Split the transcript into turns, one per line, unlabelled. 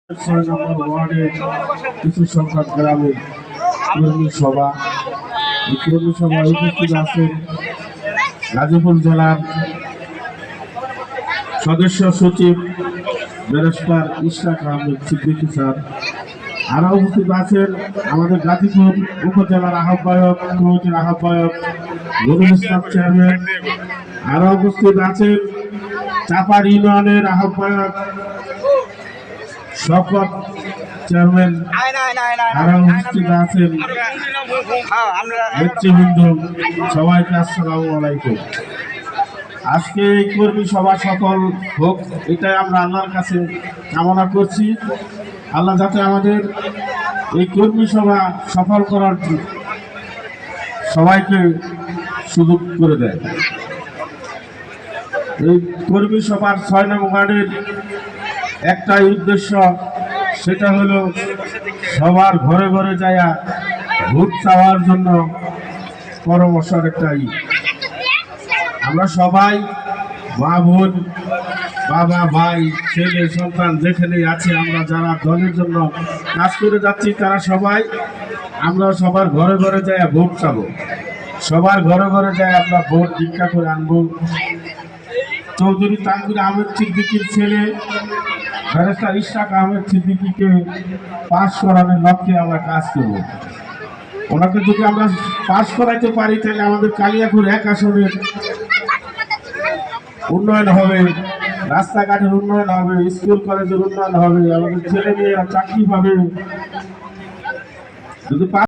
6 নম্বর ওয়ার্ডের কিছু সংখ্যক গ্রামের কর্মী সভা। এই কর্মী সভায় উপস্থিত আছেন গাজীপুর জেলার সদস্য সচিব ব্যারিস্টার ইশরাক আহমেদ সিদ্দিকী স্যার। আরো উপস্থিত আছেন আমাদের গাজীপুর উপজেলার আহ্বায়ক কমিটির আহ্বায়ক নুরুল ইসলাম চেয়ারম্যান। আরো উপস্থিত আছেন চাপার ইউনিয়নের আহ্বায়ক শওকত চেয়ারম্যান। আরো উপস্থিত আছেন নেতৃবৃন্দ। সবাইকে আসসালামু আলাইকুম। আজকে এই কর্মী সভা সফল হোক, এটাই আমরা আল্লাহর কাছে কামনা করছি। আল্লাহ যাতে আমাদের এই কর্মী সভা সফল করার সবাইকে সুযোগ করে দেয়। এই কর্মী সভার 6 নম্বর ওয়ার্ডের একটাই উদ্দেশ্য, সেটা হলো সবার ঘরে ঘরে যায়া ভোট চাওয়ার জন্য পরামর্শের একটাই। আমরা সবাই মা বোন বাবা ভাই ছেলে সন্তান যেখানে আছে, আমরা যারা দলের জন্য কাজ করে যাচ্ছি তারা সবাই আমরা সবার ঘরে ঘরে যাই ভোট চাবো। সবার ঘরে ঘরে যাই আমরা ভোট ভিক্ষা করে আনবো। চৌধুরী তানভীর আহমেদ সিদ্দিকীর ছেলে ব্যারিস্টার ইশরাক আহমেদ সিদ্দিকীকে পাস করানোর লক্ষ্যে আমরা কাজ করব। ওনাকে যদি আমরা পাস করাইতে পারি তাহলে আমাদের কালিয়াপুর 1 আসনের উন্নয়ন হবে, রাস্তাঘাটের উন্নয়ন হবে, স্কুল কলেজের উন্নয়ন হবে, আমাদের ছেলে মেয়েরা চাকরি পাবে। যদি